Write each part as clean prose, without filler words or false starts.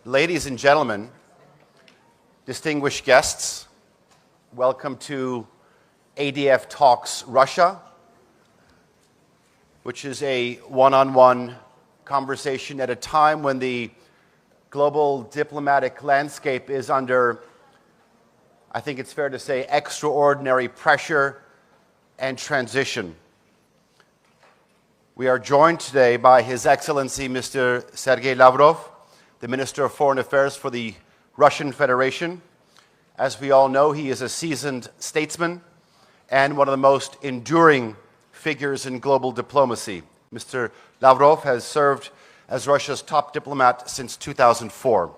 Ladies and gentlemen, distinguished guests, welcome to ADF Talks Russia, which is a one-on-one conversation at a time when the global diplomatic landscape is under, I think it's fair to say, extraordinary pressure and transition. We are joined today by His Excellency Mr. Sergey Lavrov, the Minister of Foreign Affairs for the Russian Federation. As we all know, he is a seasoned statesman and one of the most enduring figures in global diplomacy. Mr. Lavrov has served as Russia's top diplomat since 2004.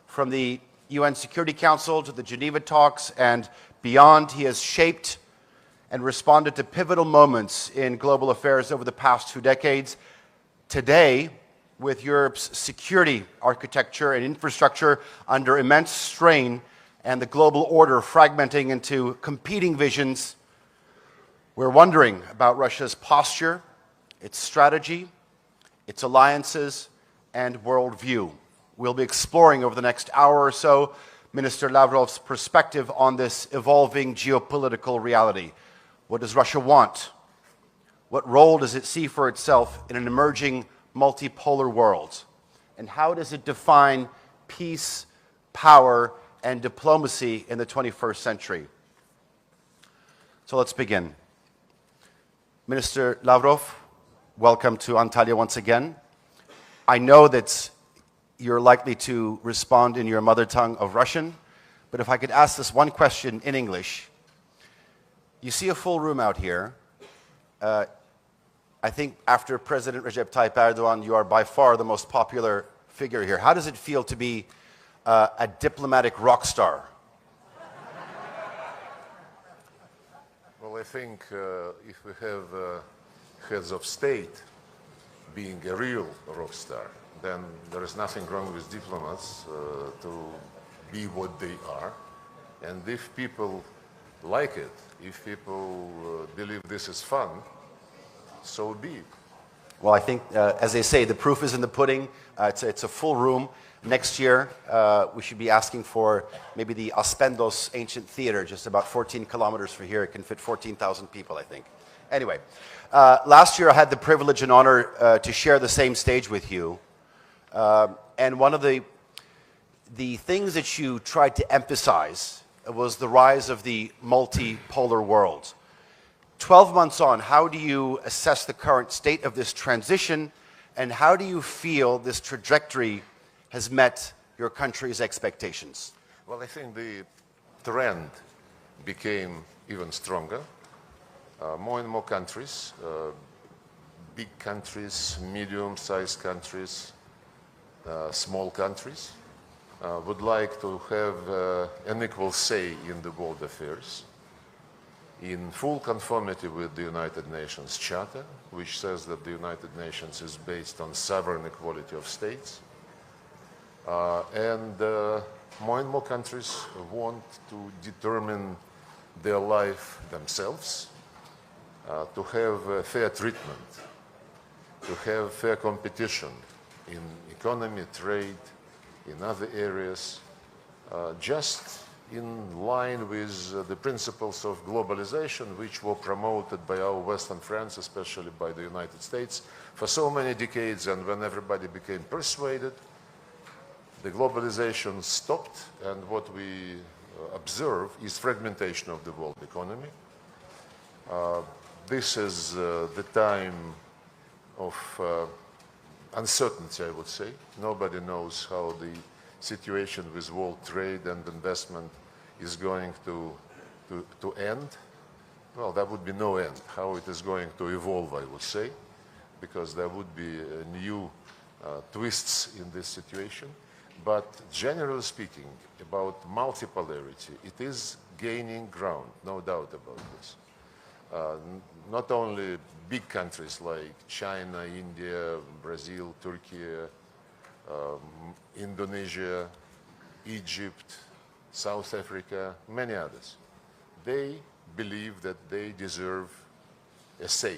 From the UN Security Council to the Geneva talks and beyond, he has shaped and responded to pivotal moments in global affairs over the past 2 decades. Today, with Europe's security architecture and infrastructure under immense strain and the global order fragmenting into competing visions, we're wondering about Russia's posture, its strategy, its alliances, and worldview. We'll be exploring over the next hour or so Minister Lavrov's perspective on this evolving geopolitical reality. What does Russia want? What role does it see for itself in an emerging multipolar world? And how does it define peace, power, and diplomacy in the 21st century? So let's begin. Minister Lavrov, welcome to Antalya once again. I know that you're likely to respond in your mother tongue of Russian, but if I could ask this one question in English. You see a full room out here. I think after President Recep Tayyip Erdogan, you are by far the most popular figure here. How does it feel to be a diplomatic rock star? Well, I think if we have heads of state being a real rock star, then there is nothing wrong with diplomats to be what they are. And if people like it, if people believe this is fun, so be it. Well, I think, as they say, the proof is in the pudding. It's a full room. Next year, we should be asking for maybe the Aspendos Ancient Theater, just about 14 kilometers from here. It can fit 14,000 people, I think. Anyway, last year I had the privilege and honor to share the same stage with you. And one of the things that you tried to emphasize was the rise of the multipolar world. 12 months on, how do you assess the current state of this transition, and how do you feel this trajectory has met your country's expectations? Well, I think the trend became even stronger. More and more countries, big countries, medium-sized countries, small countries, would like to have an equal say in the world affairs, in full conformity with the United Nations Charter, which says that the United Nations is based on sovereign equality of states. And more countries want to determine their life themselves, to have fair treatment, to have fair competition in economy, trade, in other areas, just in line with the principles of globalization, which were promoted by our Western friends, especially by the United States, for so many decades. And when everybody became persuaded, the globalization stopped, and what we observe is fragmentation of the world economy. This is the time of uncertainty, I would say. Nobody knows how the situation with world trade and investment is going to end. Well, there would be no end. How it is going to evolve, I would say, because there would be new twists in this situation. But generally speaking, about multipolarity, it is gaining ground, no doubt about this. Not only big countries like China, India, Brazil, Turkey, Indonesia, Egypt, South Africa, many others, they believe that they deserve a say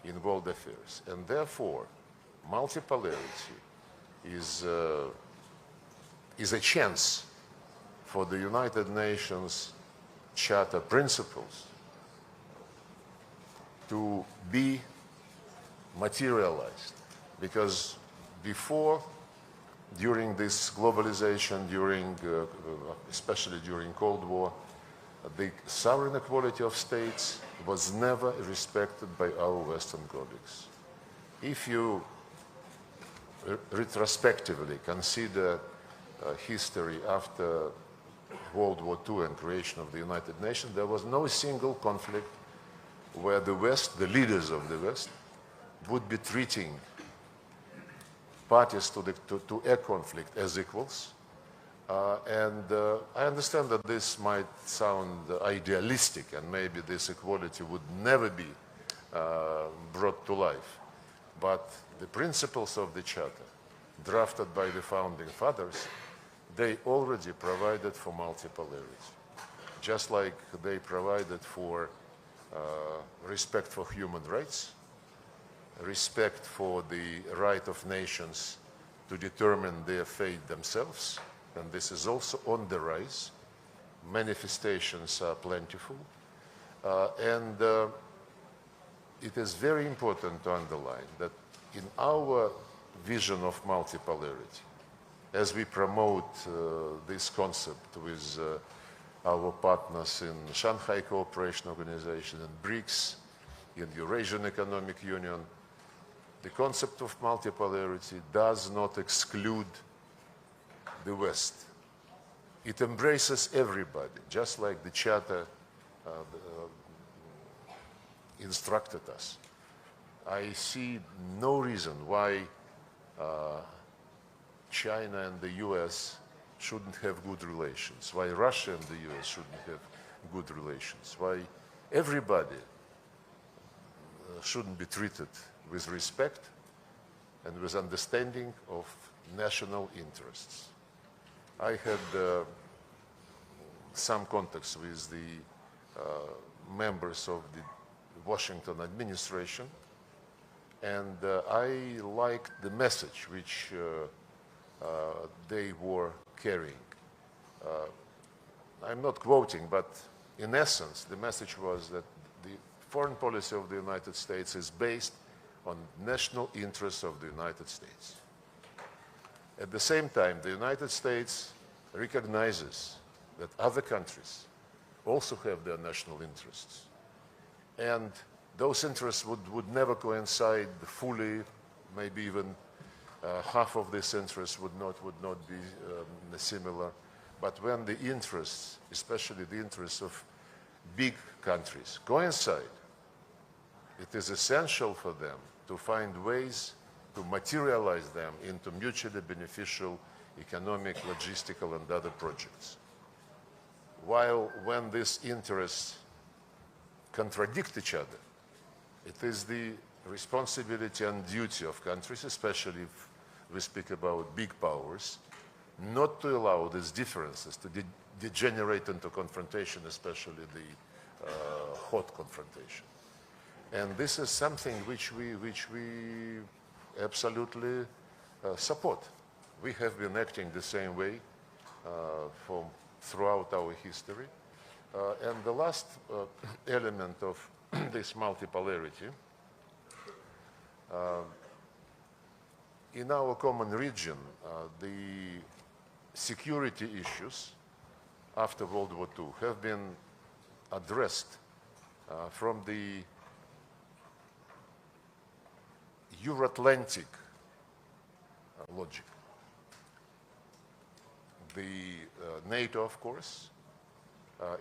in world affairs. And therefore, multipolarity is is a chance for the United Nations Charter principles to be materialized. Because before, during this globalization, especially during Cold War, the sovereign equality of states was never respected by our Western colleagues. If you retrospectively consider history after World War II and creation of the United Nations, there was no single conflict where the West, the leaders of the West, would be treating parties to a conflict as equals. I understand that this might sound idealistic and maybe this equality would never be brought to life. But the principles of the Charter, drafted by the founding fathers, they already provided for multipolarity. Just like they provided for respect for human rights, respect for the right of nations to determine their fate themselves, and this is also on the rise. Manifestations are plentiful. It is very important to underline that in our vision of multipolarity, as we promote this concept with our partners in Shanghai Cooperation Organization, in BRICS, in Eurasian Economic Union, the concept of multipolarity does not exclude the West. It embraces everybody, just like the Charter instructed us. I see no reason why China and the US shouldn't have good relations, why Russia and the US shouldn't have good relations, why everybody shouldn't be treated with respect and with understanding of national interests. I had some contacts with the members of the Washington administration, and I liked the message which they were carrying. I'm not quoting, but in essence, the message was that the foreign policy of the United States is based on national interests of the United States. At the same time, the United States recognizes that other countries also have their national interests. And those interests would never coincide fully, maybe even half of these interests would not be similar. But when the interests, especially the interests of big countries, coincide, it is essential for them to find ways to materialize them into mutually beneficial economic, logistical, and other projects. While when these interests contradict each other, it is the responsibility and duty of countries, especially if we speak about big powers, not to allow these differences to degenerate into confrontation, especially the hot confrontation. And this is something which we absolutely support. We have been acting the same way throughout our history. And the last element of this multipolarity, in our common region, the security issues after World War II have been addressed from the Euro-Atlantic logic. The NATO, of course,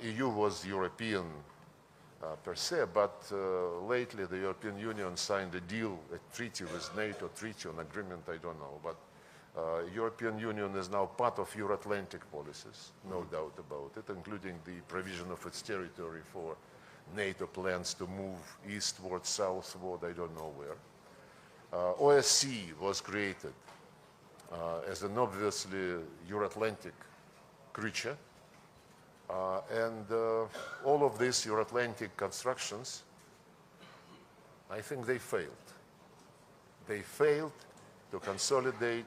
EU was European per se, but lately the European Union signed a deal, a treaty with NATO, treaty on agreement, I don't know, but European Union is now part of Euro-Atlantic policies, no doubt about it, including the provision of its territory for NATO plans to move eastward, southward, I don't know where. OSCE was created as an obviously Euro-Atlantic creature, and all of these Euro-Atlantic constructions, I think they failed. They failed to consolidate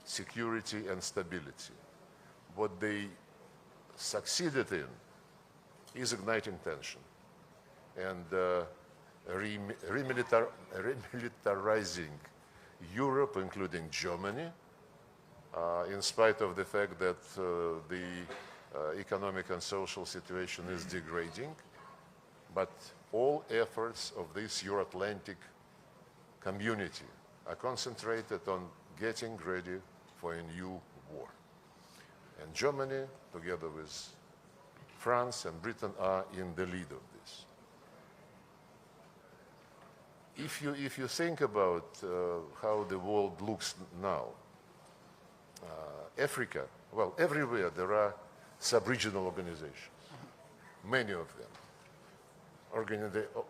security and stability. what they succeeded in is igniting tension and remilitarizing Europe, including Germany, in spite of the fact that the economic and social situation is degrading. But all efforts of this Euro-Atlantic community are concentrated on getting ready for a new war. And Germany, together with France and Britain, are in the lead of this. If you think about how the world looks now, Africa, well, everywhere there are sub-regional organizations, many of them.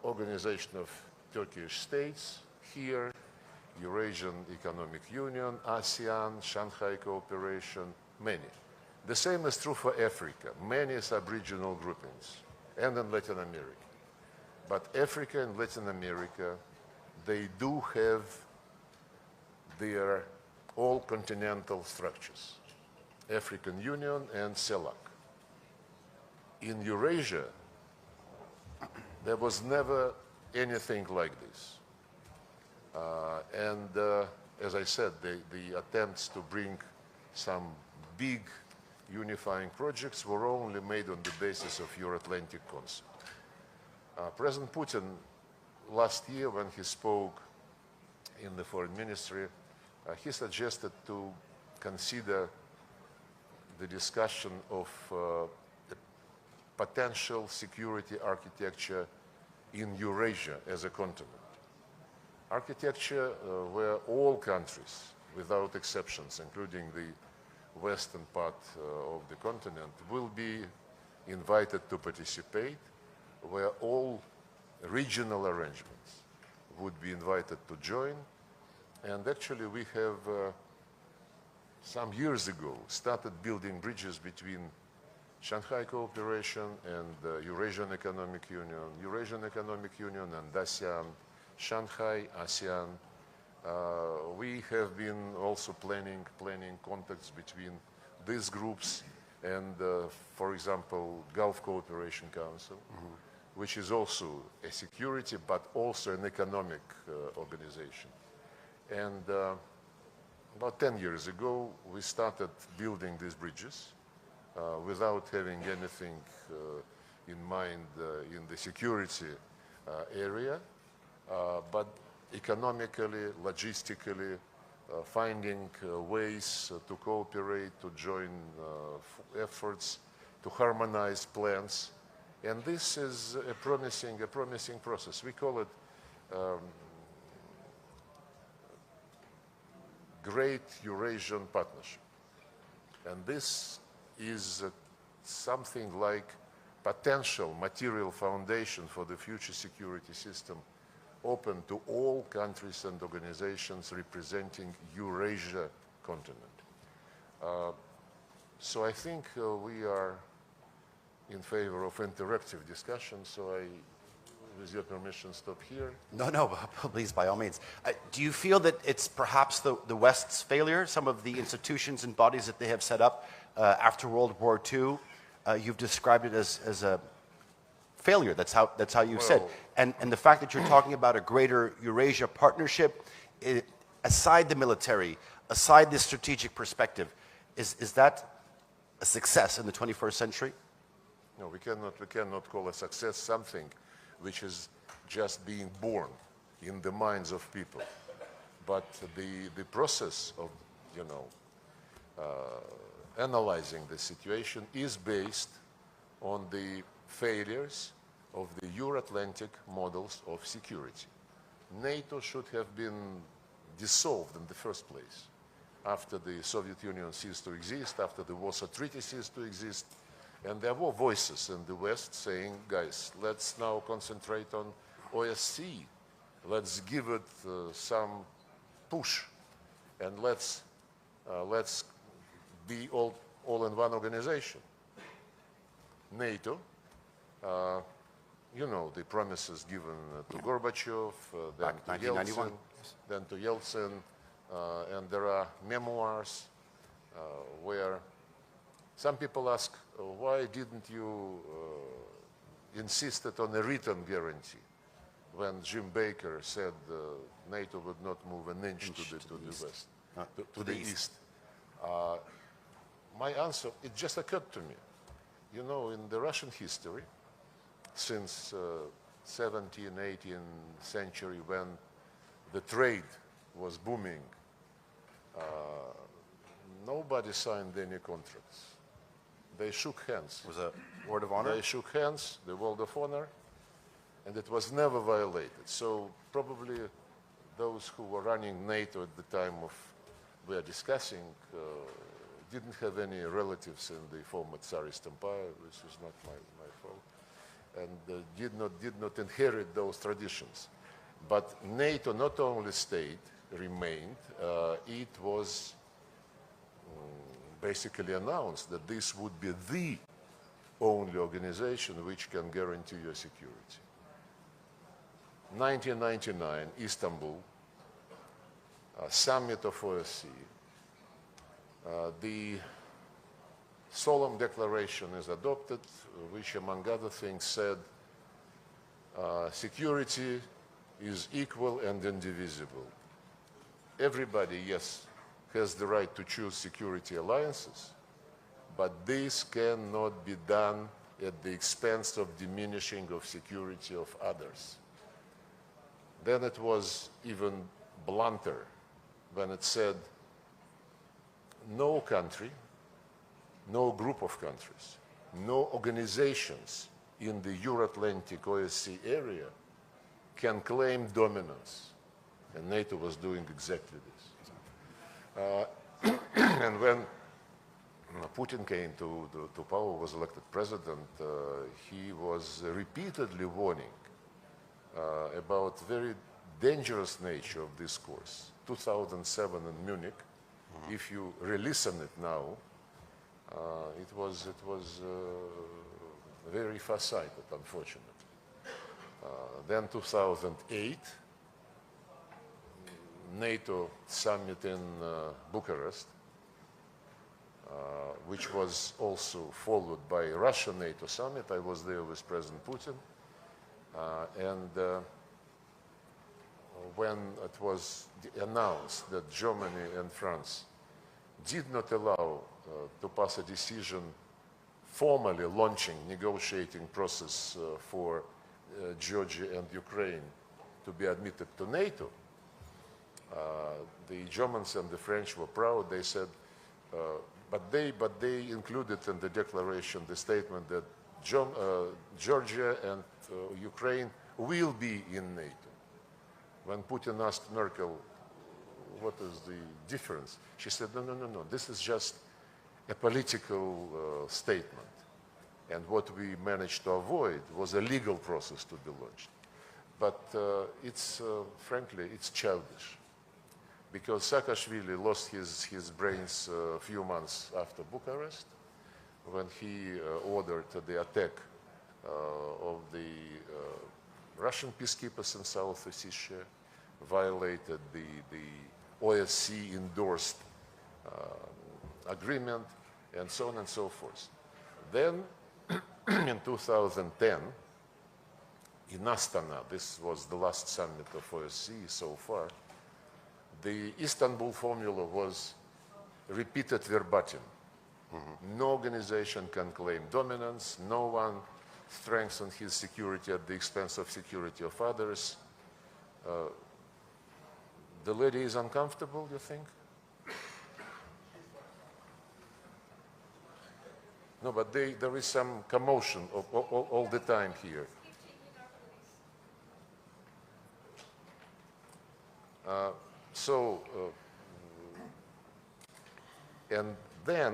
Organization of Turkish states here, Eurasian Economic Union, ASEAN, Shanghai Cooperation, many. The same is true for Africa, many sub-regional groupings, and in Latin America. But Africa and Latin America, they do have their all-continental structures, African Union and CELAC. In Eurasia, there was never anything like this. As I said, the attempts to bring some big unifying projects were only made on the basis of Euro-Atlantic concept. President Putin, last year when he spoke in the Foreign Ministry, he suggested to consider the discussion of potential security architecture in Eurasia as a continent. Architecture where all countries, without exceptions, including the western part of the continent, will be invited to participate, where all regional arrangements would be invited to join. And actually we have, some years ago, started building bridges between Shanghai Cooperation and Eurasian Economic Union and ASEAN, Shanghai, ASEAN. We have been also planning contacts between these groups and, for example, Gulf Cooperation Council, which is also a security but also an economic organization. And about 10 years ago, we started building these bridges without having anything in mind in the security area, but economically, logistically, finding ways to cooperate, to join efforts, to harmonize plans. And this is a promising process. We call it Great Eurasian Partnership. And this is something like potential material foundation for the future security system, open to all countries and organizations representing Eurasia continent. So I think we are in favor of interactive discussion, so I, with your permission, stop here. No, please, by all means. Do you feel that it's perhaps the West's failure, some of the institutions and bodies that they have set up after World War II? You've described it as a failure. That's how you've said. And the fact that you're talking about a greater Eurasia partnership, aside the military, aside this strategic perspective, is that a success in the 21st century? No, we cannot call a success something which is just being born in the minds of people. But the process of, analyzing the situation is based on the failures of the Euro-Atlantic models of security. NATO should have been dissolved in the first place after the Soviet Union ceased to exist, after the Warsaw Treaty ceased to exist. And there were voices in the West saying, guys, let's now concentrate on OSCE. Let's give it some push, and let's be all in one organization. NATO, the promises given to Gorbachev, then to Yeltsin, and there are memoirs where Some people ask, why didn't you insisted on a written guarantee when Jim Baker said NATO would not move an inch to the east? My answer, it just occurred to me. You know, in the Russian history, since 17th, 18th century, when the trade was booming, nobody signed any contracts. They shook hands. It was a word of honor? They shook hands, the word of honor, and it was never violated. So probably those who were running NATO at the time of we are discussing didn't have any relatives in the former Tsarist Empire, which is not my fault, and did not inherit those traditions. But NATO not only stayed, remained, it was basically announced that this would be the only organization which can guarantee your security. 1999, Istanbul, summit of OSCE. The solemn declaration is adopted, which among other things said, security is equal and indivisible. Everybody, yes, has the right to choose security alliances, but this cannot be done at the expense of diminishing of security of others. Then it was even blunter when it said, no country, no group of countries, no organizations in the Euro-Atlantic OSCE area can claim dominance. And NATO was doing exactly this. And when Putin came to power, was elected president, he was repeatedly warning about very dangerous nature of this course. 2007 in Munich, if you re-listen it now, it was very far-sighted, unfortunately. Then 2008, NATO summit in Bucharest, which was also followed by a Russian NATO summit. I was there with President Putin. When it was announced that Germany and France did not allow to pass a decision formally launching negotiating process for Georgia and Ukraine to be admitted to NATO, the Germans and the French were proud. They said, but they included in the declaration the statement that Georgia and Ukraine will be in NATO. When Putin asked Merkel, what is the difference? She said, no, this is just a political statement. And what we managed to avoid was a legal process to be launched. But frankly, it's childish. Because Saakashvili lost his brains a few months after Bucharest, when he ordered the attack of the Russian peacekeepers in South Ossetia, violated the OSCE endorsed agreement, and so on and so forth. Then, in 2010, in Astana, this was the last summit of OSCE so far, the Istanbul formula was repeated verbatim. No organization can claim dominance, no one strengthens his security at the expense of security of others. The lady is uncomfortable, you think? No, but there is some commotion all the time here. And then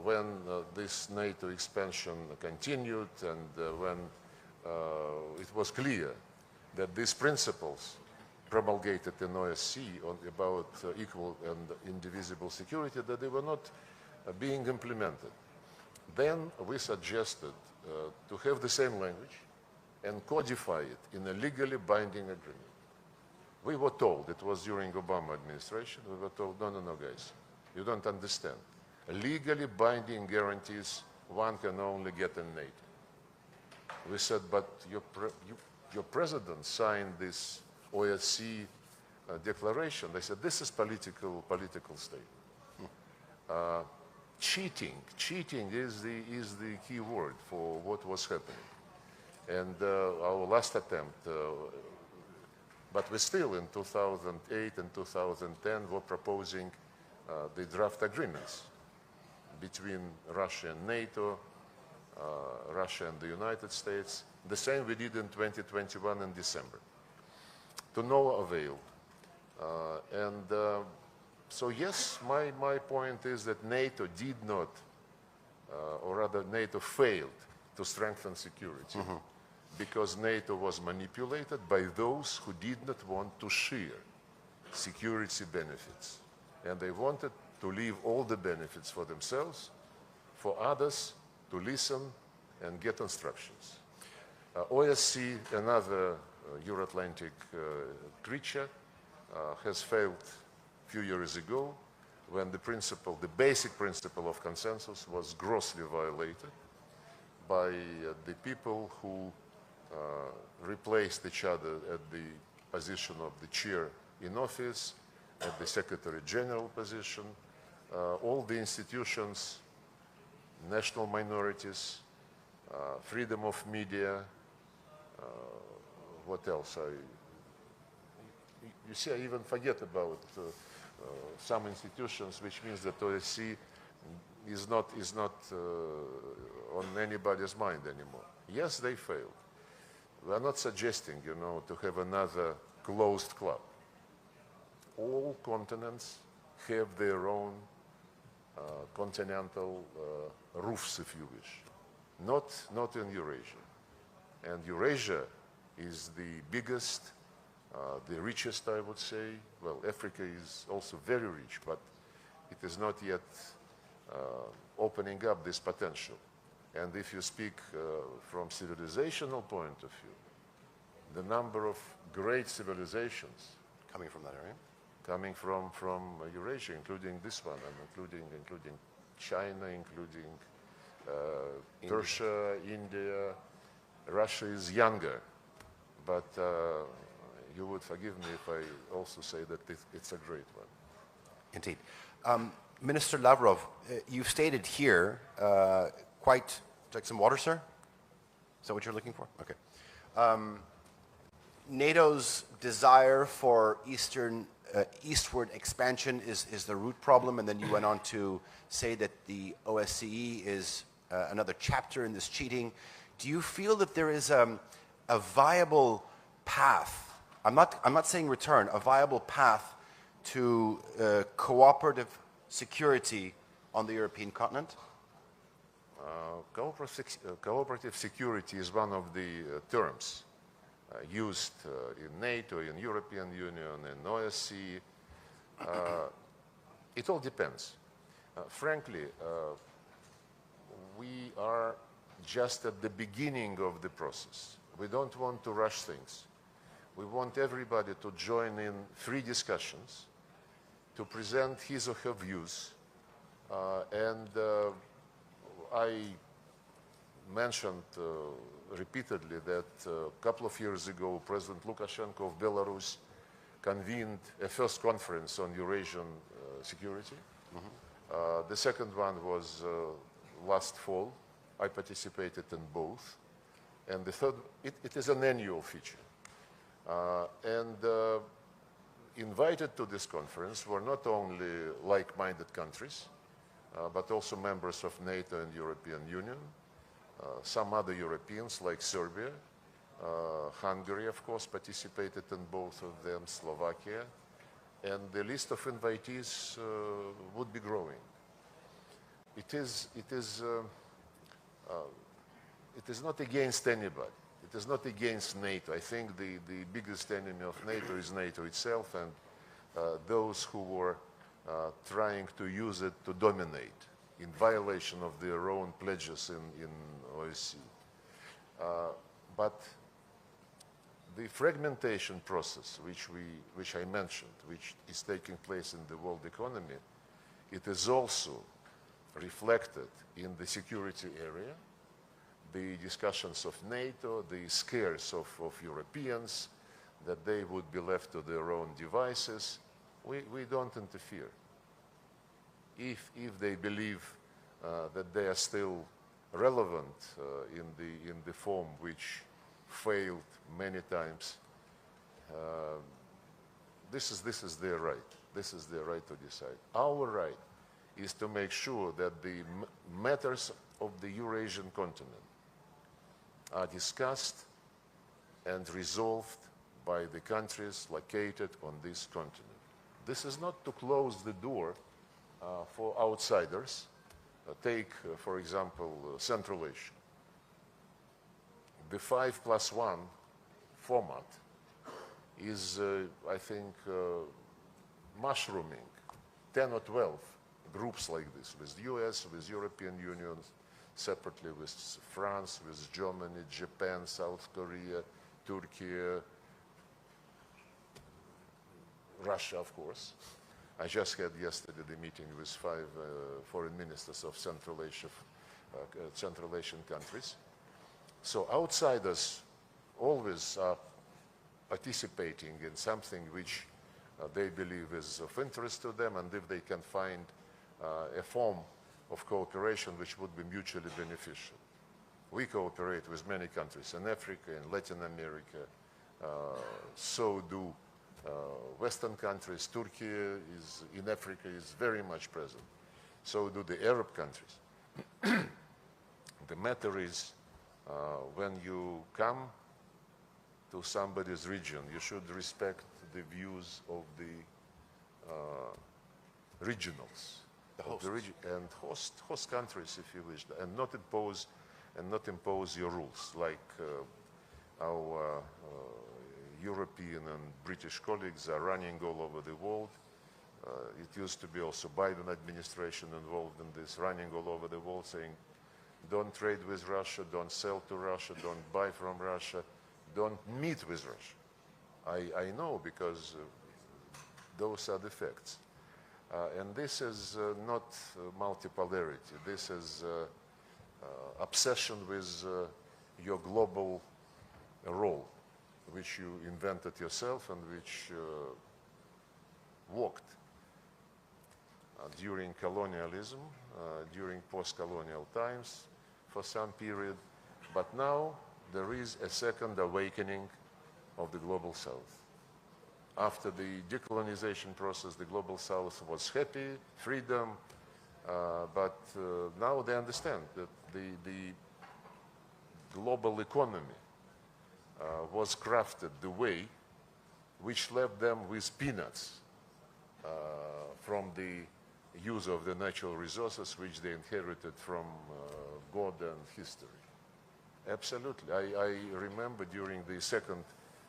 when this NATO expansion continued and when it was clear that these principles promulgated in OSCE about equal and indivisible security, that they were not being implemented, then we suggested to have the same language and codify it in a legally binding agreement. We were told, it was during Obama administration, we were told, no, guys, you don't understand. legally binding guarantees one can only get in NATO. We said, but your president signed this OSCE declaration. They said, this is political statement. Cheating is the key word for what was happening. And our last attempt, but we still in 2008 and 2010 were proposing the draft agreements between Russia and NATO, Russia and the United States. The same we did in 2021 in December. To no avail. So yes, my point is that NATO did not, or rather NATO failed to strengthen security because NATO was manipulated by those who did not want to share security benefits. And they wanted to leave all the benefits for themselves, for others to listen and get instructions. OSCE, another Euro-Atlantic creature, has failed a few years ago when the basic principle of consensus was grossly violated by the people who replaced each other at the position of the chair in office, at the Secretary General position, all the institutions, national minorities, freedom of media, what else? You see, I even forget about some institutions, which means that OSCE is not on anybody's mind anymore. Yes, they failed. We are not suggesting, to have another closed club. All continents have their own continental roofs, if you wish. Not in Eurasia. And Eurasia is the biggest, the richest, I would say. Well, Africa is also very rich, but it is not yet opening up this potential. And if you speak from civilizational point of view, the number of great civilizations Coming from that area? coming from Eurasia, including this one, and including China, including Persia, India. Russia is younger, but you would forgive me if I also say that it's a great one. Indeed. Minister Lavrov, you've stated here quite, like some water, sir? Is that what you're looking for? Okay. NATO's desire for eastward expansion is the root problem, and then you went on to say that the OSCE is another chapter in this cheating. Do you feel that there is a viable path, I'm not saying return, a viable path to cooperative security on the European continent? Cooperative security is one of the terms used in NATO, in European Union, in OSCE. It all depends. Frankly, we are just at the beginning of the process. We don't want to rush things. We want everybody to join in free discussions, to present his or her views. I mentioned repeatedly that a couple of years ago, President Lukashenko of Belarus convened a first conference on Eurasian security. The second one was last fall. I participated in both. And the third, it is an annual feature. Invited to this conference were not only like-minded countries, but also members of NATO and European Union, some other Europeans like Serbia, Hungary, of course, participated in both of them, Slovakia, and the list of invitees would be growing. It is not against anybody. It is not against NATO. I think the biggest enemy of NATO is NATO itself and those who were trying to use it to dominate in violation of their own pledges in OSCE. But the fragmentation process, which I mentioned, which is taking place in the world economy, it is also reflected in the security area, the discussions of NATO, the scares of Europeans, that they would be left to their own devices. We don't interfere. If they believe that they are still relevant in the form which failed many times, this is their right. This is their right to decide. Our right is to make sure that the matters of the Eurasian continent are discussed and resolved by the countries located on this continent. This is not to close the door for outsiders. Take, for example, Central Asia. The 5+1 format is, I think, mushrooming 10 or 12 groups like this, with the US, with European Union, separately with France, with Germany, Japan, South Korea, Turkey, Russia, of course. I just had yesterday the meeting with 5 foreign ministers of Central Asian countries. So outsiders always are participating in something which they believe is of interest to them, and if they can find a form of cooperation which would be mutually beneficial. We cooperate with many countries in Africa, in Latin America, so do Western countries. Turkey is in Africa is very much present. So do the Arab countries. The matter is, when you come to somebody's region, you should respect the views of the regionals, the hosts. And host countries, if you wish, and not impose your rules, like our European and British colleagues are running all over the world. It used to be also Biden administration involved in this, running all over the world, saying, don't trade with Russia, don't sell to Russia, don't buy from Russia, don't meet with Russia. I know, because those are the facts. And this is not multipolarity. This is obsession with your global role, which you invented yourself and which worked during colonialism, during post-colonial times for some period. But now there is a second awakening of the Global South. After the decolonization process, the Global South was happy, freedom, but now they understand that the global economy was crafted the way which left them with peanuts from the use of the natural resources which they inherited from God and history. Absolutely. I remember during the second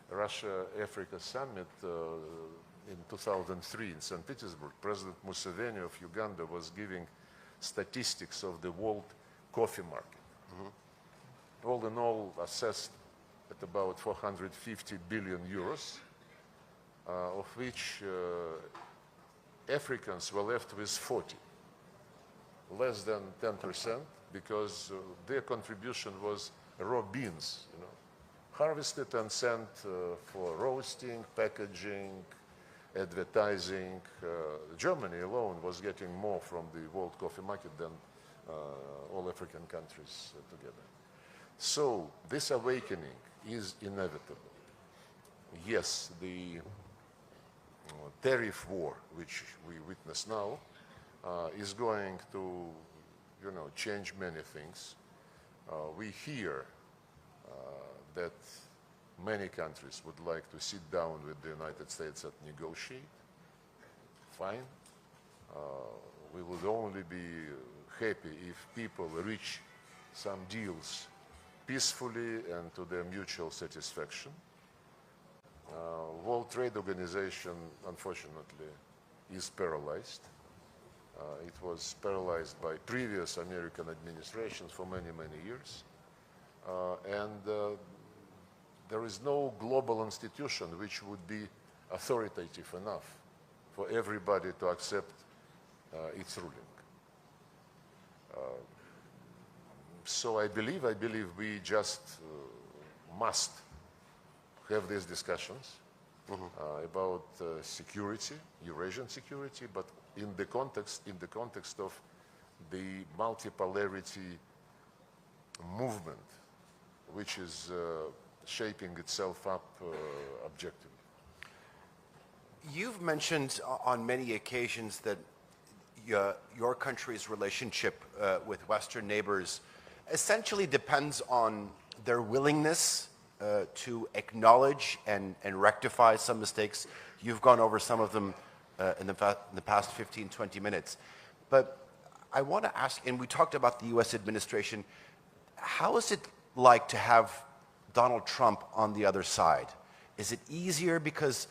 Russia-Africa summit in 2003 in St. Petersburg, President Museveni of Uganda was giving statistics of the world coffee market. Mm-hmm. All in all, assessed at about 450 billion euros, of which Africans were left with 40, less than 10%, because their contribution was raw beans, harvested and sent for roasting, packaging, advertising. Germany alone was getting more from the world coffee market than all African countries together. So this awakening is inevitable. Yes, the tariff war, which we witness now, is going to, change many things. We hear that many countries would like to sit down with the United States and negotiate. Fine. We would only be happy if people reach some deals peacefully and to their mutual satisfaction. World Trade Organization, unfortunately, is paralyzed. It was paralyzed by previous American administrations for many, many years. And there is no global institution which would be authoritative enough for everybody to accept its ruling. So I believe we just must have these discussions about security, Eurasian security, but in the context of the multipolarity movement, which is shaping itself up objectively. You've mentioned on many occasions that your country's relationship with Western neighbors essentially depends on their willingness to acknowledge and rectify some mistakes. You've gone over some of them in the past 15, 20 minutes. But I want to ask, and we talked about the US administration, how is it like to have Donald Trump on the other side? Is it easier because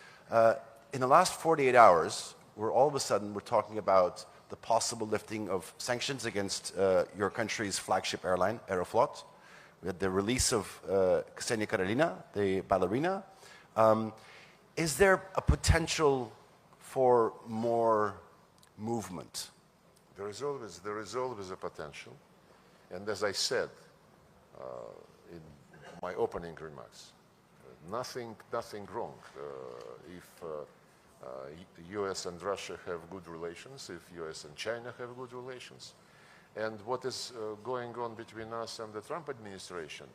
in the last 48 hours, all of a sudden we're talking about the possible lifting of sanctions against your country's flagship airline, Aeroflot. We had the release of Ksenia Karelina, the ballerina. Is there a potential for more movement? There is always a potential. And as I said in my opening remarks, nothing wrong if the US and Russia have good relations, if US and China have good relations. And what is going on between us and the Trump administration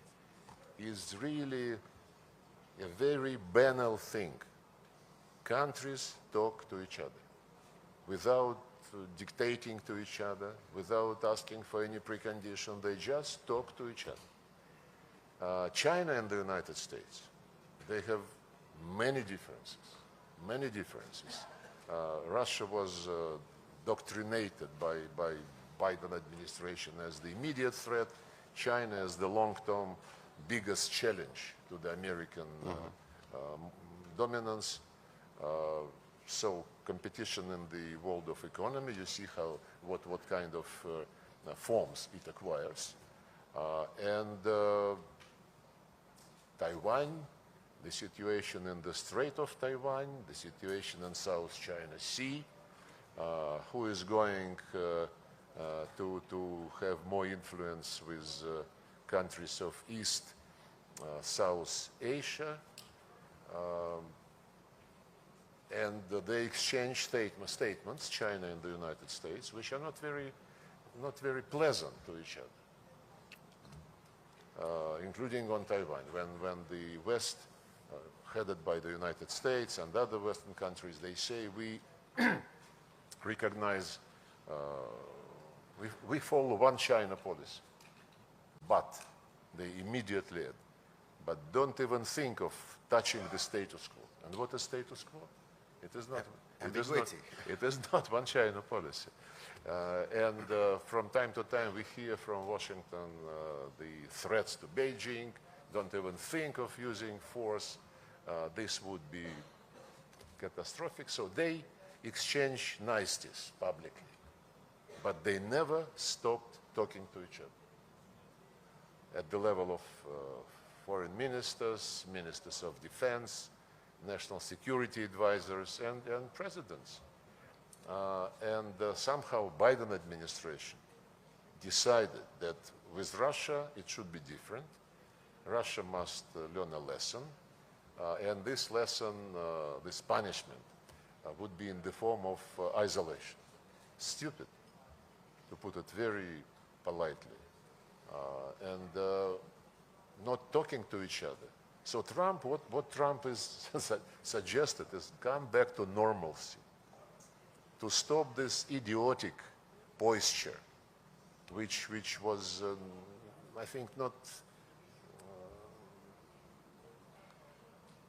is really a very banal thing. Countries talk to each other without dictating to each other, without asking for any precondition. They just talk to each other. China and the United States, they have many differences. Russia was doctrinated by Biden administration as the immediate threat, China as the long-term biggest challenge to the American dominance. So competition in the world of economy, you see what kind of forms it acquires. And Taiwan, the situation in the Strait of Taiwan, the situation in South China Sea, who is going to have more influence with countries of East, South Asia, and they exchange statements, China and the United States, which are not very pleasant to each other, including on Taiwan. When the West, headed by the United States and other Western countries, they say we recognize, we follow one China policy, but they immediately add, but don't even think of touching the status quo. And what is status quo? It is not. It is not one China policy. And from time to time, we hear from Washington the threats to Beijing. Don't even think of using force. This would be catastrophic. So they exchange niceties publicly, but they never stopped talking to each other at the level of foreign ministers, ministers of defense, national security advisors, and presidents. Somehow Biden administration decided that with Russia it should be different. Russia must learn a lesson, and this lesson, this punishment, would be in the form of isolation. Stupid, to put it very politely, and not talking to each other. So Trump, what Trump is suggested is come back to normalcy, to stop this idiotic posture, which was, I think, not,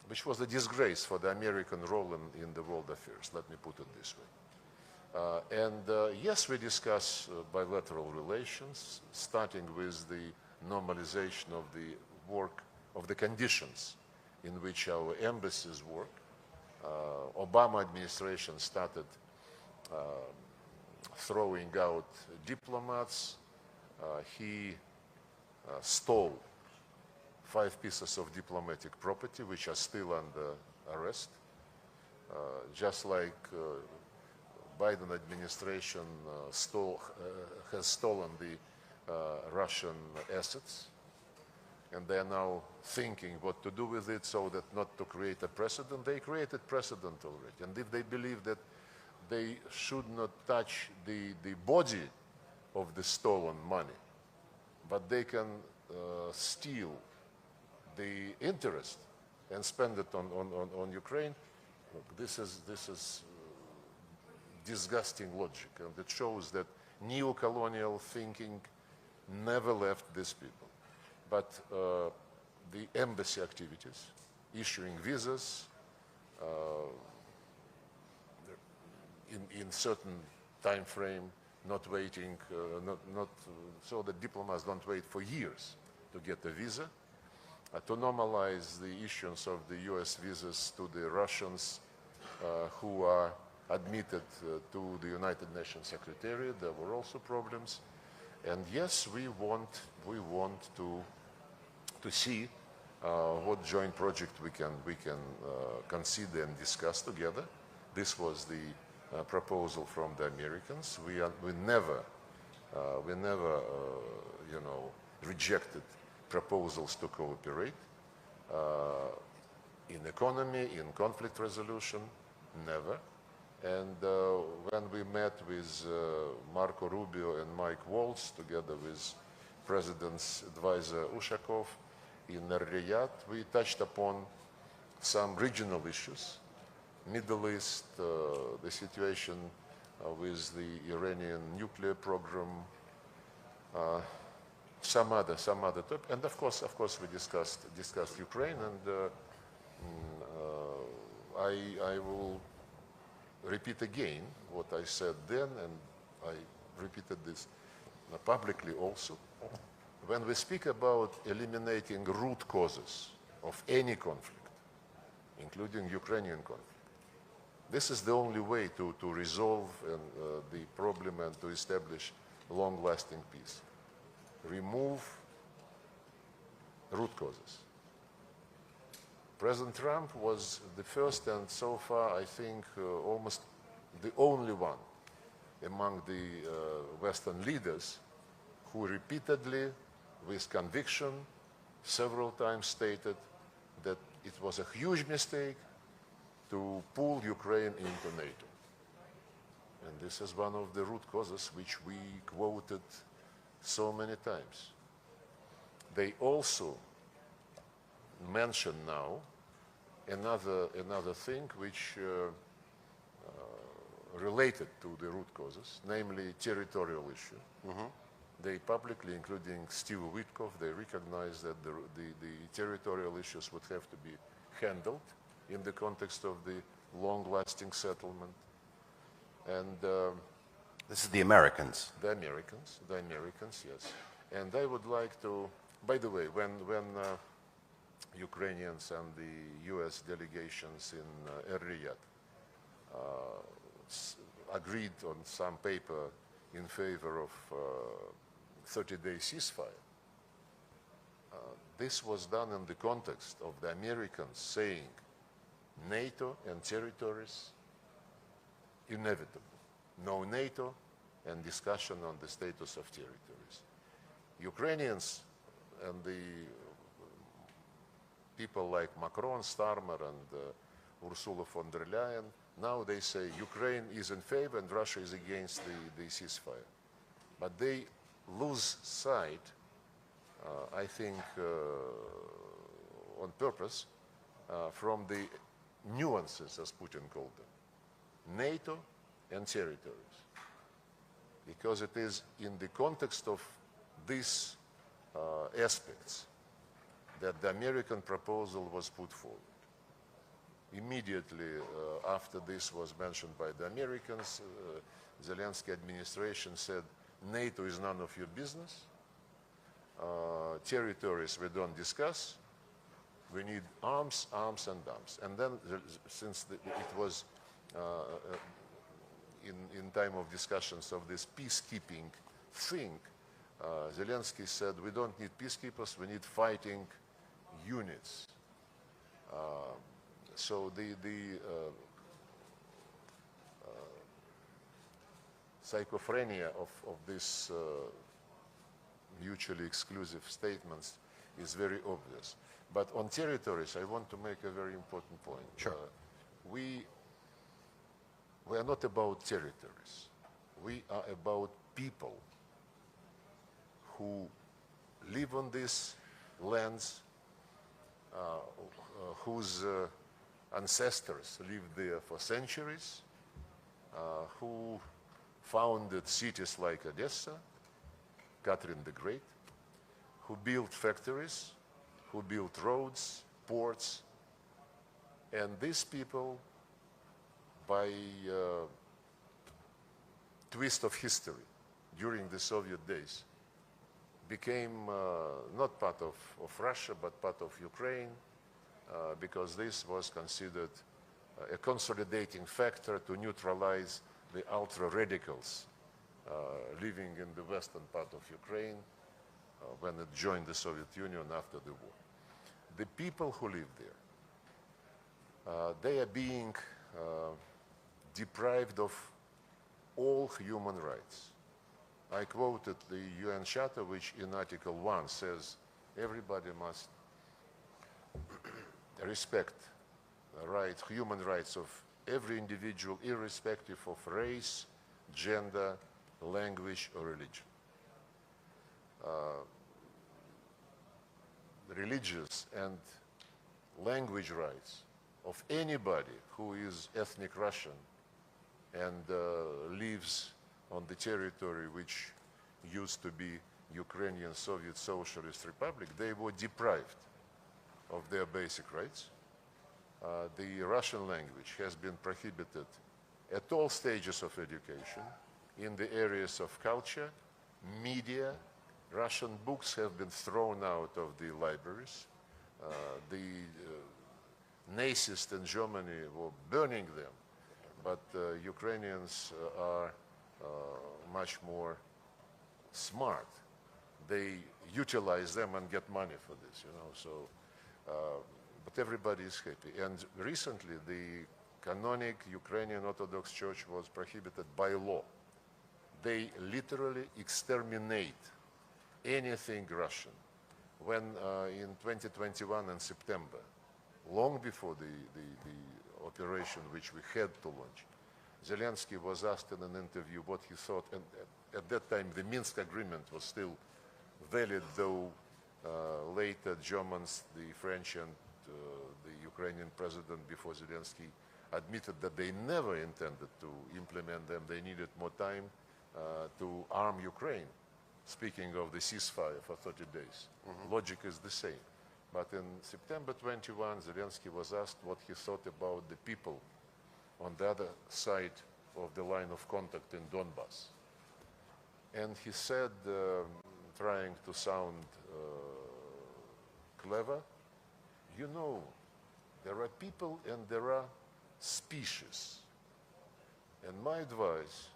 which was a disgrace for the American role in the world affairs. Let me put it this way. Yes, we discuss bilateral relations, starting with the normalization of the work, of the conditions in which our embassies work. Obama administration started throwing out diplomats. He stole 5 pieces of diplomatic property, which are still under arrest. Just like Biden administration has stolen the Russian assets, and they are now thinking what to do with it so that not to create a precedent. They created precedent already, and if they believe that they should not touch the body of the stolen money, but they can steal the interest and spend it on Ukraine, look, this is disgusting logic, and it shows that neo-colonial thinking never left these people. But the embassy activities, issuing visas in certain time frame, not waiting, so that diplomats don't wait for years to get a visa, to normalize the issuance of the US visas to the Russians who are admitted to the United Nations Secretariat. There were also problems. And yes, we want to see what joint project we can consider and discuss together. This was the proposal from the Americans. We never rejected proposals to cooperate in economy, in conflict resolution, never. And when we met with Marco Rubio and Mike Waltz, together with President's advisor Ushakov in Riyadh, we touched upon some regional issues, Middle East, the situation with the Iranian nuclear program, some other topic, and of course we discussed Ukraine, and I will repeat again what I said then, and I repeated this publicly also. When we speak about eliminating root causes of any conflict, including Ukrainian conflict, this is the only way to resolve the problem and to establish long-lasting peace. Remove root causes. President Trump was the first and so far, I think, almost the only one among the Western leaders who repeatedly, with conviction, several times stated that it was a huge mistake to pull Ukraine into NATO. And this is one of the root causes which we quoted so many times. They also mention now another thing which related to the root causes, namely territorial issue. Mm-hmm. They publicly, including Steve Witkoff, they recognize that the territorial issues would have to be handled in the context of the long-lasting settlement. And this is the Americans. The Americans, yes. And I would like to, by the way, when Ukrainians and the US delegations in Riyadh agreed on some paper in favor of 30-day ceasefire, this was done in the context of the Americans saying NATO and territories inevitable. No NATO and discussion on the status of territories. Ukrainians and the people like Macron, Starmer, and Ursula von der Leyen, now they say Ukraine is in favor and Russia is against the ceasefire. But they lose sight, I think, on purpose, from the nuances, as Putin called them, NATO and territories. Because it is in the context of these aspects that the American proposal was put forward. Immediately after this was mentioned by the Americans, Zelensky administration said, NATO is none of your business. Territories we don't discuss. We need arms, arms, and arms. And then, since it was in time of discussions of this peacekeeping thing, Zelensky said, we don't need peacekeepers, we need fighting units. So the schizophrenia of this mutually exclusive statements is very obvious. But on territories, I want to make a very important point. Sure. We are not about territories. We are about people who live on these lands, whose ancestors lived there for centuries, who founded cities like Odessa, Catherine the Great, who built factories, who built roads, ports, and these people, by twist of history during the Soviet days, became not part of Russia, but part of Ukraine, because this was considered a consolidating factor to neutralize the ultra-radicals living in the western part of Ukraine when it joined the Soviet Union after the war. The people who live there, they are being deprived of all human rights. I quoted the UN Charter, which in Article 1 says everybody must respect the human rights of every individual, irrespective of race, gender, language, or religion. Religious and language rights of anybody who is ethnic Russian and lives on the territory which used to be Ukrainian Soviet Socialist Republic, they were deprived of their basic rights. The Russian language has been prohibited at all stages of education, in the areas of culture, media. Russian books have been thrown out of the libraries. The Nazis in Germany were burning them, but Ukrainians are much more smart. They utilize them and get money for this, you know. So, but everybody is happy. And recently, the canonic Ukrainian Orthodox Church was prohibited by law. They literally exterminate anything Russian. When in 2021 in September, long before the operation which we had to launch, Zelensky was asked in an interview what he thought, and at that time the Minsk agreement was still valid, though later Germans, the French and the Ukrainian president before Zelensky admitted that they never intended to implement them. They needed more time to arm Ukraine. Speaking of the ceasefire for 30 days, logic is the same. But in September 21, Zelensky was asked what he thought about the people on the other side of the line of contact in Donbass. And he said, trying to sound clever, you know, there are people and there are species. And my advice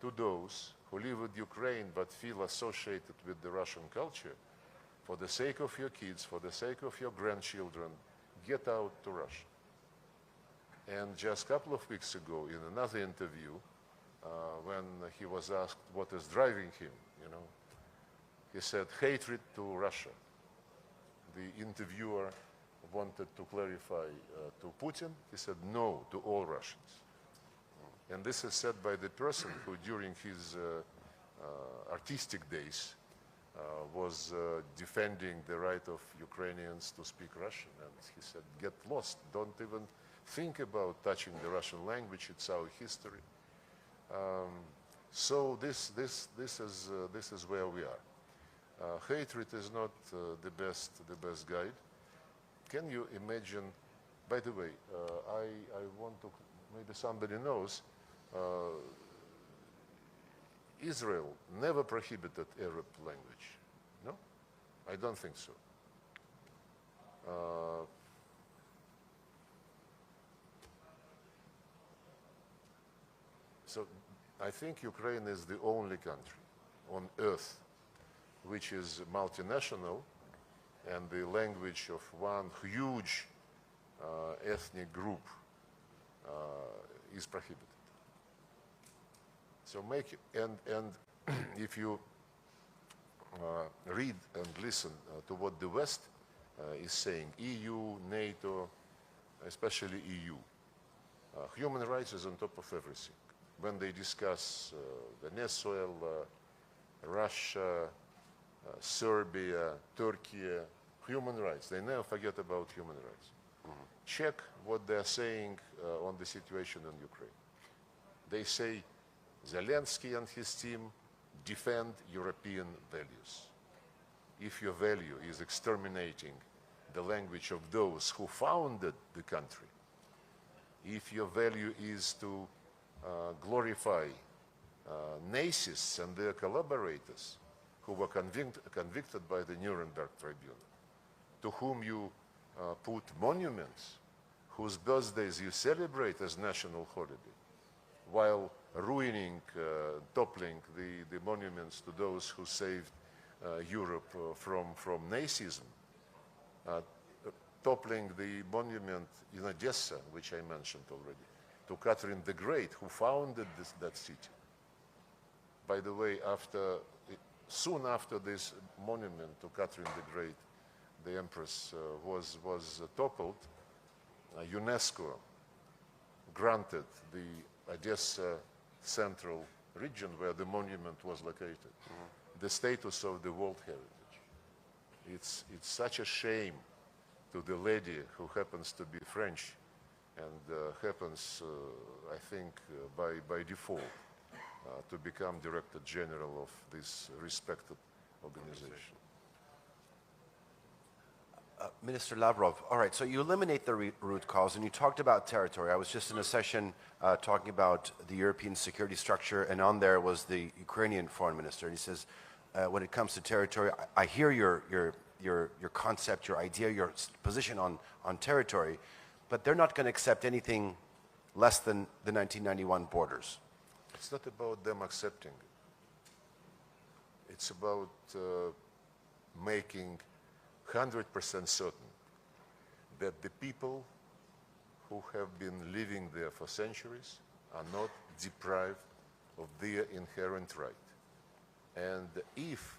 to those who live with Ukraine but feel associated with the Russian culture, for the sake of your kids, for the sake of your grandchildren, get out to Russia. And just a couple of weeks ago, in another interview, when he was asked what is driving him, you know, he said, hatred to Russia. The interviewer wanted to clarify to Putin. He said, no, to all Russians. And this is said by the person who, during his artistic days, was defending the right of Ukrainians to speak Russian. And he said, get lost. Don't even think about touching the Russian language. It's our history. So this is where we are. Hatred is not the best guide. Can you imagine? By the way, I want to. Maybe somebody knows. Israel never prohibited Arab language. No, I don't think so. So I think Ukraine is the only country on earth which is multinational and the language of one huge ethnic group is prohibited. So make it, and if you read and listen to what the West is saying, EU, NATO, especially EU, human rights is on top of everything. When they discuss Venezuela, Russia, Serbia, Turkey, human rights, they never forget about human rights. Check what they're saying on the situation in Ukraine. They say Zelensky and his team defend European values. If your value is exterminating the language of those who founded the country, if your value is to glorify Nazis and their collaborators who were convicted by the Nuremberg Tribunal, to whom you put monuments, whose birthdays you celebrate as national holiday, while ruining, toppling the monuments to those who saved Europe from Nazism, toppling the monument in Odessa, which I mentioned already, to Catherine the Great, who founded that city. By the way, soon after this monument to Catherine the Great, the Empress was toppled, UNESCO granted the Odessa central region where the monument was located the status of the World Heritage. It's such a shame to the lady who happens to be French and happens, I think, by default to become Director General of this respected organization. Minister Lavrov, all right, so you eliminate the root cause, and you talked about territory. I was just in a session talking about the European security structure, and on there was the Ukrainian foreign minister, and he says, when it comes to territory, I hear your concept, your idea, your position on territory, but they're not going to accept anything less than the 1991 borders. It's not about them accepting it. It's about making 100% certain that the people who have been living there for centuries are not deprived of their inherent right. And if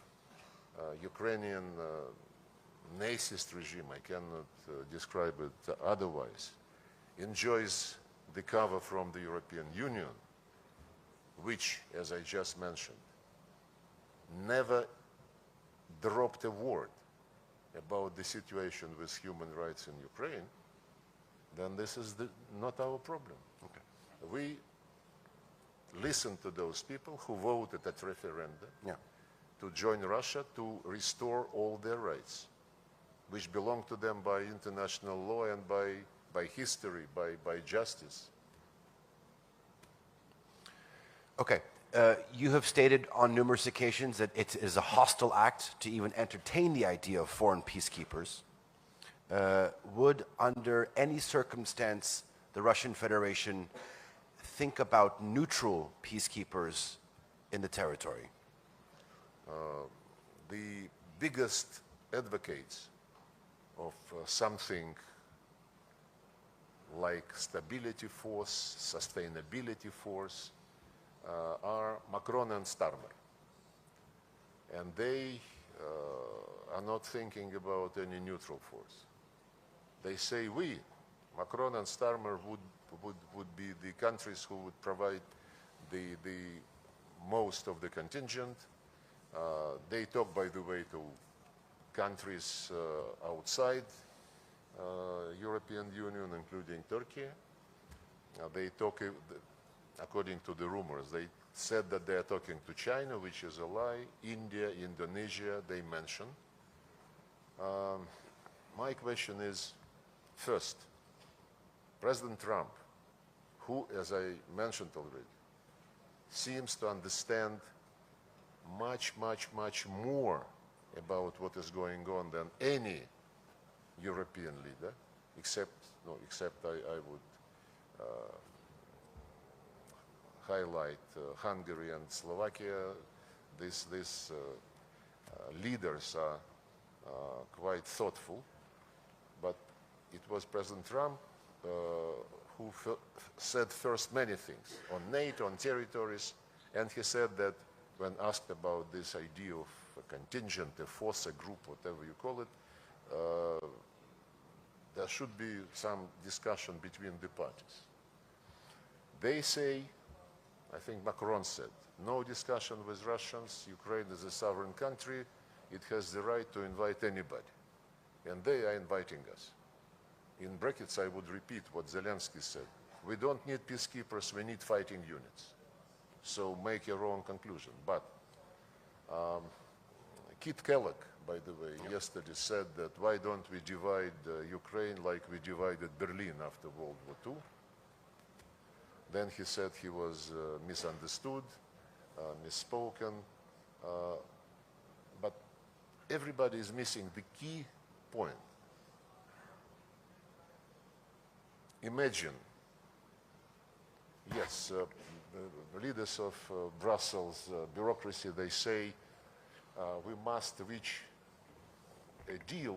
Ukrainian Nazist regime, I cannot describe it otherwise, enjoys the cover from the European Union, which, as I just mentioned, never dropped a word about the situation with human rights in Ukraine, then this is not our problem. Okay. We listen to those people who voted at referendum to join Russia to restore all their rights, which belong to them by international law and by history, by justice. Okay. You have stated on numerous occasions that it is a hostile act to even entertain the idea of foreign peacekeepers. Would, under any circumstance, the Russian Federation think about neutral peacekeepers in the territory? The biggest advocates of something like stability force, sustainability force, are Macron and Starmer. And they are not thinking about any neutral force. They say we, Macron and Starmer, would be the countries who would provide the most of the contingent. They talk, by the way, to countries outside European Union, including Turkey. They talk, according to the rumors, they said that they are talking to China, which is a lie. India, Indonesia, they mention. My question is, first, President Trump, who, as I mentioned already, seems to understand much, much, much more about what is going on than any European leader, except I would highlight Hungary and Slovakia. These leaders are quite thoughtful, but it was President Trump who said first many things on NATO, on territories, and he said that when asked about this idea of a contingent, a force, a group, whatever you call it, there should be some discussion between the parties. They say, I think Macron said, no discussion with Russians, Ukraine is a sovereign country, it has the right to invite anybody. And they are inviting us. In brackets, I would repeat what Zelensky said. We don't need peacekeepers, we need fighting units. So make your own conclusion. But Kit Kellogg, by the way, yesterday said that why don't we divide Ukraine like we divided Berlin after World War II? Then he said he was misunderstood, misspoken, but everybody is missing the key point. Imagine, yes, the leaders of Brussels bureaucracy, they say we must reach a deal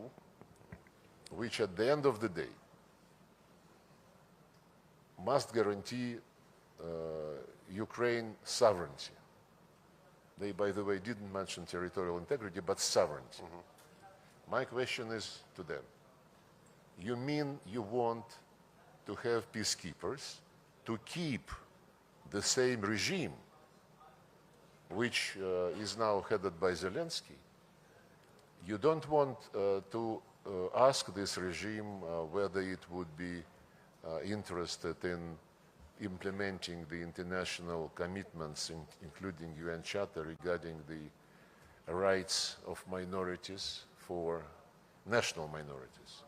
which at the end of the day must guarantee Ukraine sovereignty. They, by the way, didn't mention territorial integrity, but sovereignty. My question is to them, you mean you want to have peacekeepers to keep the same regime which is now headed by Zelensky? You don't want to ask this regime whether it would be interested in implementing the international commitments, including UN Charter regarding the rights of minorities for national minorities,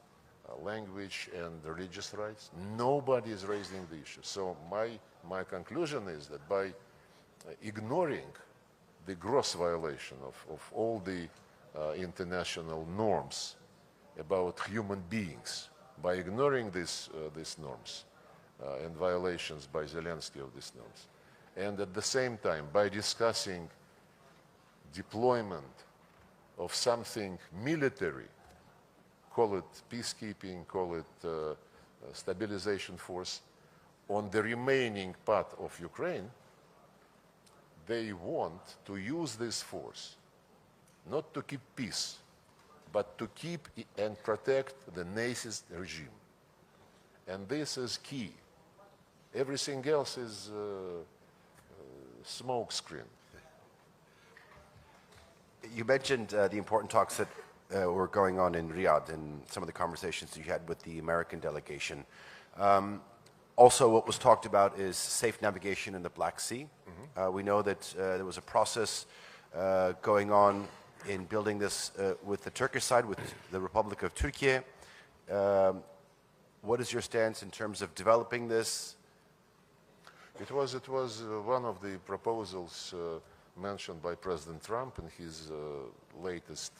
language and religious rights. Nobody is raising the issue. So my conclusion is that by ignoring the gross violation of all the international norms about human beings, by ignoring these norms and violations by Zelensky of these norms, and at the same time by discussing deployment of something military, call it peacekeeping, call it stabilization force, on the remaining part of Ukraine, they want to use this force not to keep peace, but to keep and protect the Nazist regime. And this is key. Everything else is smoke screen. You mentioned the important talks that were going on in Riyadh and some of the conversations you had with the American delegation. Also, what was talked about is safe navigation in the Black Sea. We know that there was a process going on in building this with the Turkish side, with the Republic of Turkey. What is your stance in terms of developing this? It was one of the proposals mentioned by President Trump in his latest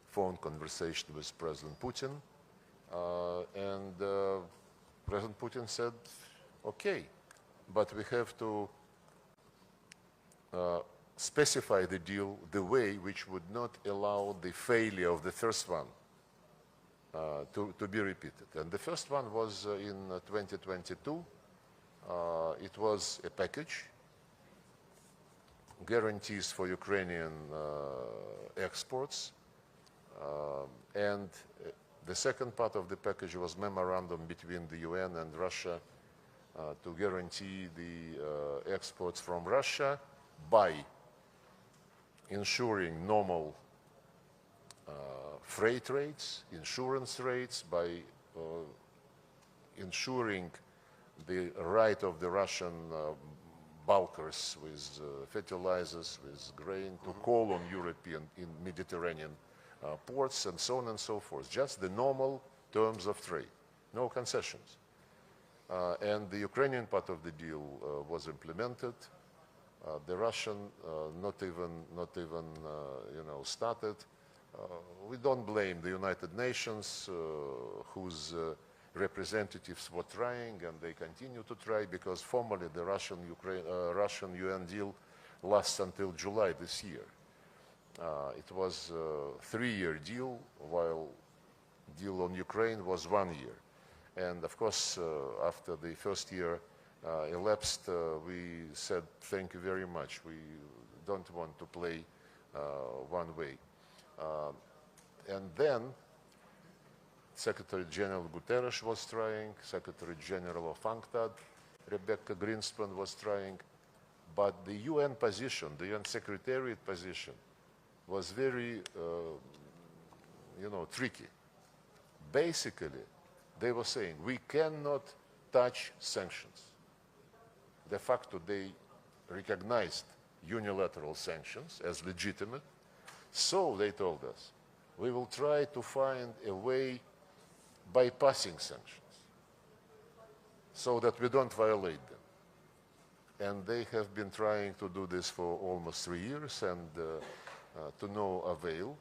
phone conversation with President Putin. And President Putin said, okay, but we have to specify the deal the way which would not allow the failure of the first one to be repeated. And the first one was in 2022. It was a package, guarantees for Ukrainian exports, and the second part of the package was memorandum between the UN and Russia to guarantee the exports from Russia by ensuring normal freight rates, insurance rates, by ensuring the right of the Russian bulkers with fertilizers, with grain, to call on European in Mediterranean ports and so on and so forth. Just the normal terms of trade, no concessions. And the Ukrainian part of the deal was implemented. The Russian not even started. We don't blame the United Nations, whose representatives were trying, and they continue to try, because formally the Russian UN deal lasts until July this year. It was a 3-year deal, while deal on Ukraine was 1 year. And of course, after the first year elapsed, we said, thank you very much. We don't want to play one way. And then Secretary General Guterres was trying, Secretary General of UNCTAD, Rebecca Greenspan was trying, but the UN position, the UN Secretariat position, was very, tricky. Basically, they were saying we cannot touch sanctions. De facto, they recognized unilateral sanctions as legitimate. So they told us, we will try to find a way bypassing sanctions so that we don't violate them. And they have been trying to do this for almost 3 years and to no avail.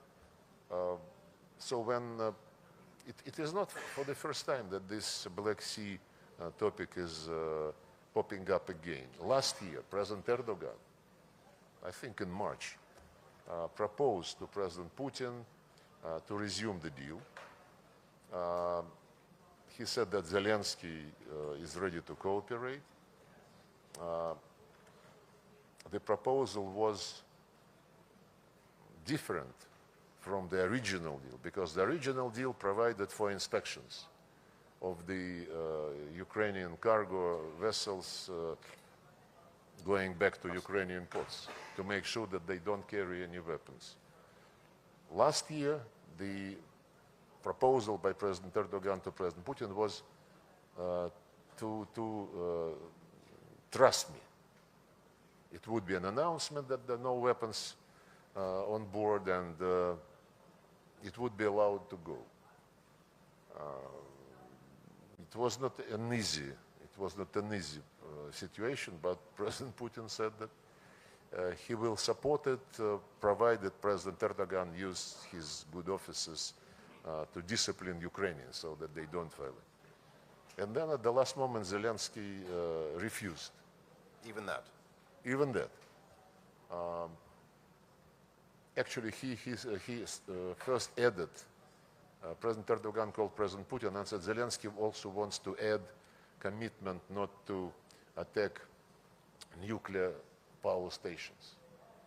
So when it is not for the first time that this Black Sea topic is popping up again. Last year, President Erdogan, I think in March, proposed to President Putin to resume the deal. He said that Zelensky is ready to cooperate. The proposal was different from the original deal because the original deal provided for inspections of the Ukrainian cargo vessels going back to Ukrainian ports to make sure that they don't carry any weapons. Last year, the proposal by President Erdogan to President Putin was to trust me. It would be an announcement that there are no weapons on board and it would be allowed to go. It was not an easy situation, but President Putin said that he will support it, provided President Erdogan used his good offices to discipline Ukrainians so that they don't violate. And then at the last moment, Zelensky refused. Even that? Even that. Actually, he first added, President Erdogan called President Putin and said Zelensky also wants to add commitment not to attack nuclear power stations.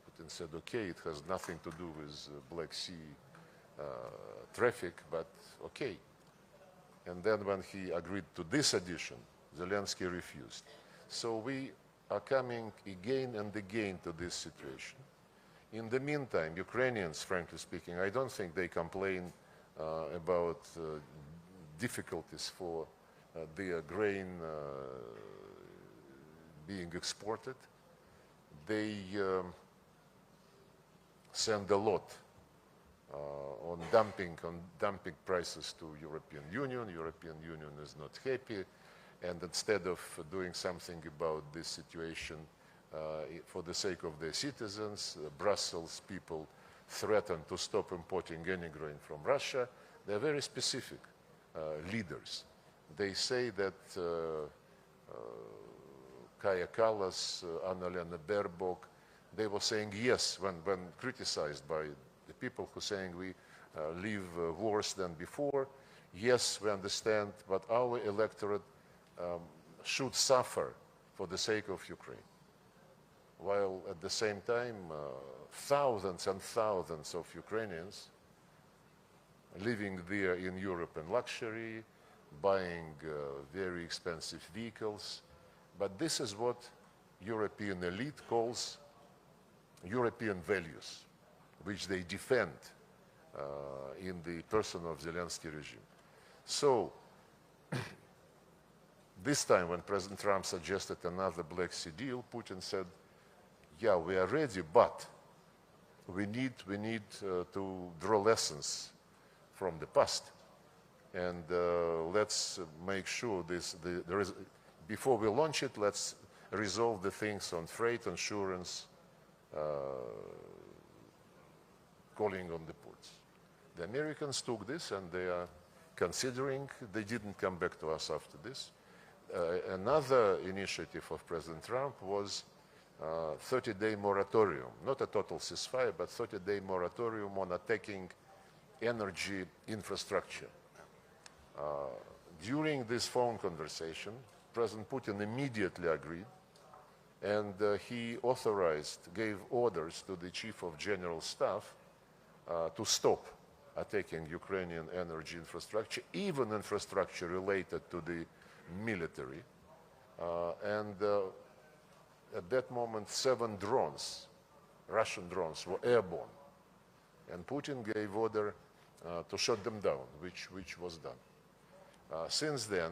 Putin said, okay, it has nothing to do with Black Sea traffic, but okay. And then when he agreed to this addition, Zelensky refused. So we are coming again and again to this situation. In the meantime, Ukrainians, frankly speaking, I don't think they complain about difficulties for their grain being exported. They send a lot on dumping prices to European Union. European Union is not happy, and instead of doing something about this situation for the sake of their citizens, Brussels people threaten to stop importing any grain from Russia. They're very specific leaders. They say that Kaja Kallas, Annalena Baerbock, they were saying yes when criticized by the people who are saying we live worse than before. Yes, we understand, but our electorate should suffer for the sake of Ukraine. While at the same time, thousands and thousands of Ukrainians living there in Europe in luxury, buying very expensive vehicles. But this is what European elite calls European values, which they defend in the person of Zelensky regime. So this time when President Trump suggested another Black Sea deal, Putin said, yeah, we are ready, but we need to draw lessons from the past. And let's make sure before we launch it, let's resolve the things on freight, insurance, calling on the ports. The Americans took this and they are considering, they didn't come back to us after this. Another initiative of President Trump was 30-day moratorium, not a total ceasefire, but 30-day moratorium on attacking energy infrastructure. During this phone conversation, President Putin immediately agreed, and he gave orders to the Chief of General Staff to stop attacking Ukrainian energy infrastructure, even infrastructure related to the military. At that moment, 7 drones, Russian drones, were airborne. And Putin gave order to shut them down, which was done. Since then,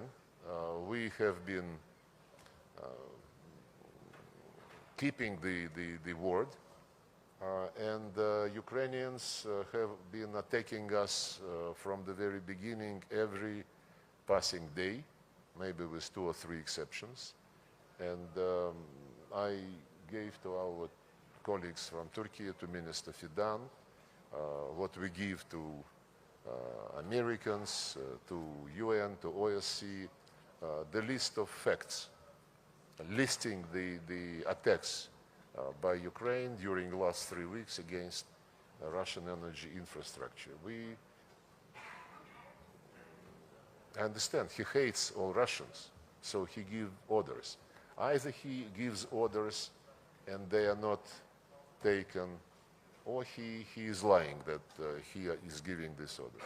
we have been keeping the word, and Ukrainians have been attacking us from the very beginning, every passing day, maybe with 2 or 3 exceptions. And I gave to our colleagues from Turkey, to Minister Fidan, what we give to Americans, to UN, to OSCE, the list of facts, listing the attacks by Ukraine during the last 3 weeks against Russian energy infrastructure. I understand he hates all Russians, so he gives orders. Either he gives orders and they are not taken, or he is lying that he is giving these orders.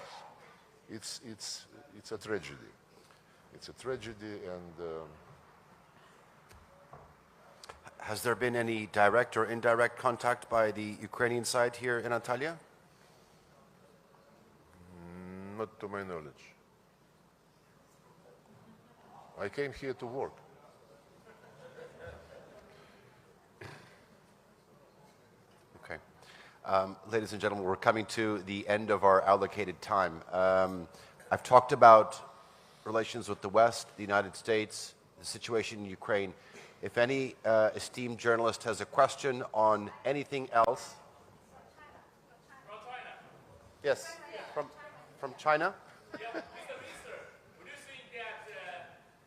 It's a tragedy. It's a tragedy, and has there been any direct or indirect contact by the Ukrainian side here in Antalya? Not to my knowledge. I came here to work. Okay. Ladies and gentlemen, we're coming to the end of our allocated time. I've talked about relations with the West, the United States, the situation in Ukraine. If any esteemed journalist has a question on anything else. From China. Yes, from China. Yeah, Mr. Minister, would you think that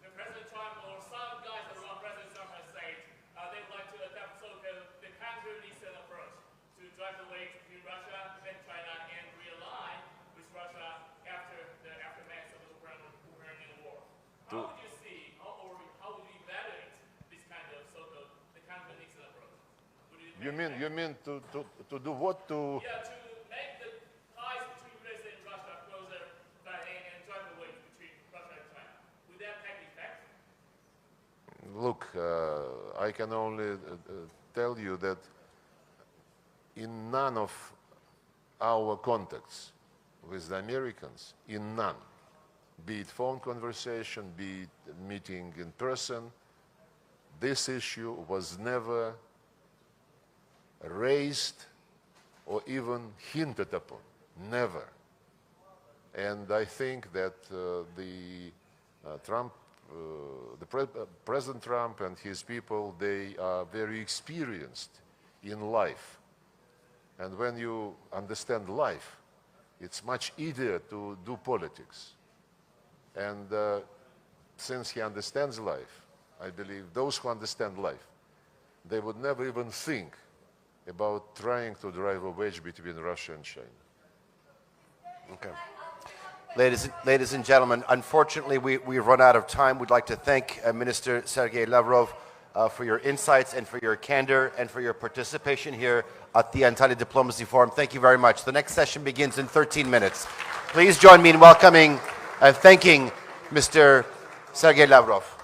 the President Trump or some guys around President Trump has said they would like to adopt sort of the country-listen approach to drive the wedge between Russia and China and realign with Russia after the aftermath of the Ukrainian war? How would you see, how would you evaluate this kind of sort of the country-listen approach? You mean to do what? To Yeah, to make the ties between USA and Russia closer and drive the wedge between Russia and China. Would that have effect? look, I can only tell you that in none of our contacts with the Americans, in none, be it phone conversation, be it meeting in person, this issue was never raised or even hinted upon, never. And I think that President Trump and his people, they are very experienced in life. And when you understand life, it's much easier to do politics. And since he understands life, I believe those who understand life, they would never even think about trying to drive a wedge between Russia and China. Okay. Ladies and gentlemen, unfortunately, we've run out of time. We'd like to thank Minister Sergey Lavrov for your insights and for your candor and for your participation here at the Antalya Diplomacy Forum. Thank you very much. The next session begins in 13 minutes. Please join me in welcoming and thanking Mr. Sergey Lavrov.